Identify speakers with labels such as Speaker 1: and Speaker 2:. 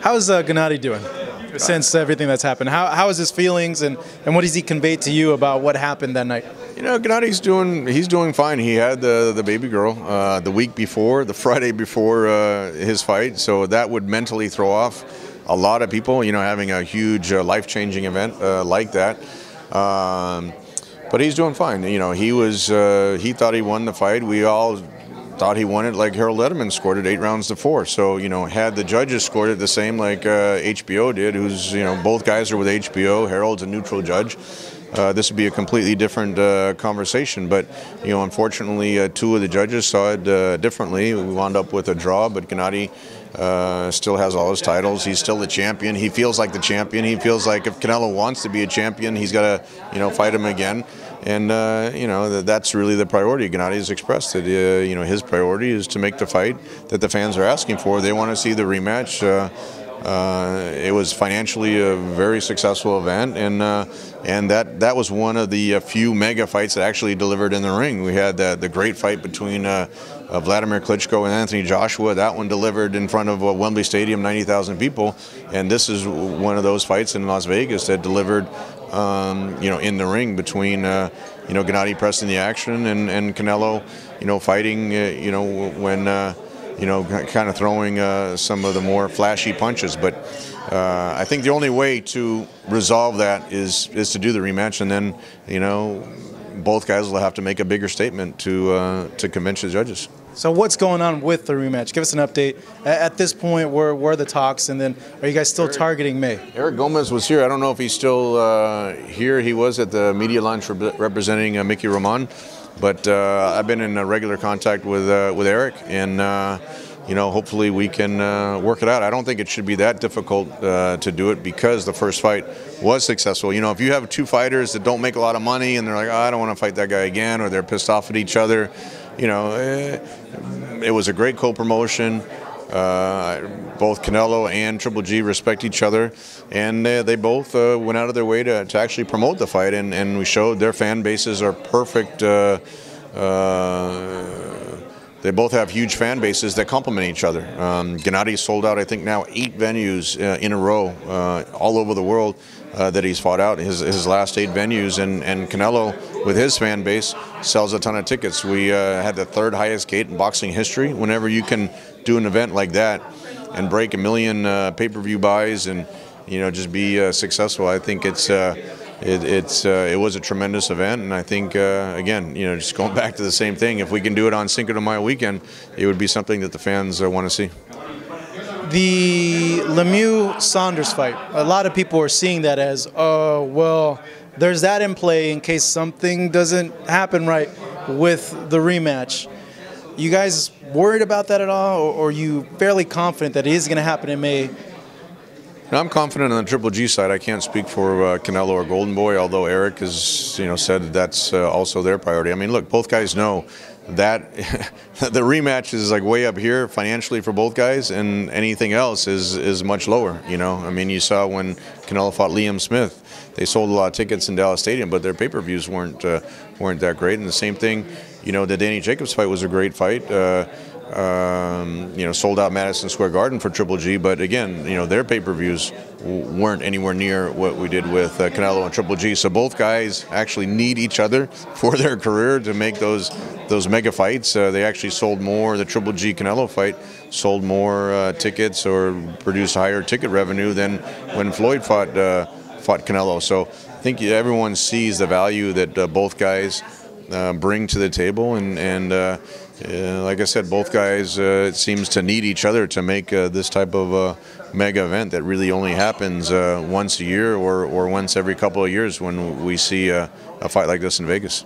Speaker 1: How's Gennady doing since everything that's happened? How is his feelings and what has he conveyed to you about what happened that night?
Speaker 2: You know, Gennady's doing fine. He had the baby girl the week before, the Friday before his fight, so that would mentally throw off a lot of people. You know, having a huge life-changing event like that. But he's doing fine. You know, he thought he won the fight. We all thought he won it like Harold Letterman scored it 8 rounds to 4. So, you know, had the judges scored it the same like HBO did, who's, you know, both guys are with HBO, Harold's a neutral judge, this would be a completely different conversation. But, you know, unfortunately, 2 of the judges saw it differently. We wound up with a draw, but Gennady still has all his titles. He's still the champion. He feels like the champion. He feels like if Canelo wants to be a champion, he's got to, you know, fight him again. And, you know, that's really the priority. Gennady has expressed it. You know, his priority is to make the fight that the fans are asking for. They want to see the rematch. It was financially a very successful event, and that was one of the few mega fights that actually delivered in the ring. We had the great fight between Vladimir Klitschko and Anthony Joshua. That one delivered in front of Wembley Stadium, 90,000 people, and this is one of those fights in Las Vegas that delivered, you know, in the ring between, you know, Gennady pressing the action and Canelo, you know, fighting, you know, when, you know, kind of throwing some of the more flashy punches. But I think the only way to resolve that is to do the rematch, and then, you know, both guys will have to make a bigger statement to convince the judges.
Speaker 1: So what's going on with the rematch? Give us an update. At this point, where are the talks, and then are you guys still targeting May?
Speaker 2: Eric Gomez was here. I don't know if he's still here. He was at the media lunch representing Mickey Roman, but I've been in regular contact with Eric, and you know, hopefully we can work it out. I don't think it should be that difficult to do it because the first fight was successful. You know, if you have 2 fighters that don't make a lot of money and they're like, oh, I don't want to fight that guy again, or they're pissed off at each other, you know, it was a great co-promotion. Both Canelo and Triple G respect each other, and they both went out of their way to actually promote the fight, and we showed their fan bases are perfect. They both have huge fan bases that complement each other. Gennady sold out, I think, now 8 venues in a row all over the world that he's fought out, his last 8 venues, and Canelo, with his fan base, sells a ton of tickets. We had the 3rd highest gate in boxing history. Whenever you can do an event like that and break 1 million pay-per-view buys and, you know, just be successful, I think it was a tremendous event, and I think, again, you know, just going back to the same thing, if we can do it on Cinco de Mayo weekend, it would be something that the fans want to see.
Speaker 1: The Lemieux-Saunders fight, a lot of people are seeing that as, oh, well, there's that in play in case something doesn't happen right with the rematch. You guys worried about that at all, or are you fairly confident that it is going to happen in May?
Speaker 2: I'm confident on the Triple G side. I can't speak for Canelo or Golden Boy, although Eric has, you know, said that's also their priority. I mean, look, both guys know that the rematch is like way up here financially for both guys, and anything else is much lower. You know, I mean, you saw when Canelo fought Liam Smith, they sold a lot of tickets in Dallas Stadium, but their pay-per-views weren't that great. And the same thing, you know, the Danny Jacobs fight was a great fight. You know, sold out Madison Square Garden for Triple G, but again, you know, their pay-per-views weren't anywhere near what we did with Canelo and Triple G. So both guys actually need each other for their career to make those mega fights. They actually sold more. The Triple G Canelo fight sold more tickets or produced higher ticket revenue than when Floyd fought Canelo. So I think everyone sees the value that both guys bring to the table, and like I said, both guys it seems to need each other to make this type of mega event that really only happens once a year or once every couple of years when we see a fight like this in Vegas.